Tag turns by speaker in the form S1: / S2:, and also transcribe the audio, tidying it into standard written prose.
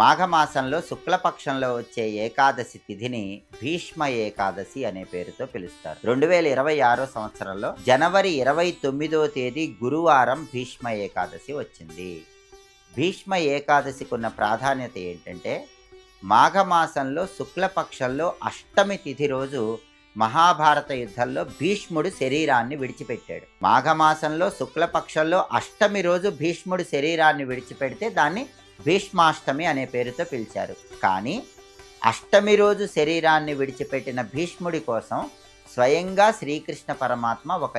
S1: మాఘమాసంలో శుక్లపక్షంలో వచ్చే ఏకాదశి తిథిని భీష్మ ఏకాదశి అనే పేరుతో పిలుస్తారు. 2026 సంవత్సరంలో జనవరి 29వ తేదీ గురువారం భీష్మ ఏకాదశి వచ్చింది. భీష్మ ఏకాదశికి ఉన్న ప్రాధాన్యత ఏంటంటే, మాఘమాసంలో శుక్లపక్షంలో అష్టమి తిథి రోజు మహాభారత యుద్ధంలో భీష్ముడు శరీరాన్ని విడిచిపెట్టాడు. మాఘమాసంలో శుక్లపక్షంలో అష్టమి రోజు భీష్ముడు శరీరాన్ని విడిచిపెడితే దాన్ని భీష్మాష్టమి అనే పేరుతో పిలిచారు. కానీ అష్టమి రోజు శరీరాన్ని విడిచిపెట్టిన భీష్ముడి కోసం స్వయంగా శ్రీకృష్ణ పరమాత్మ ఒక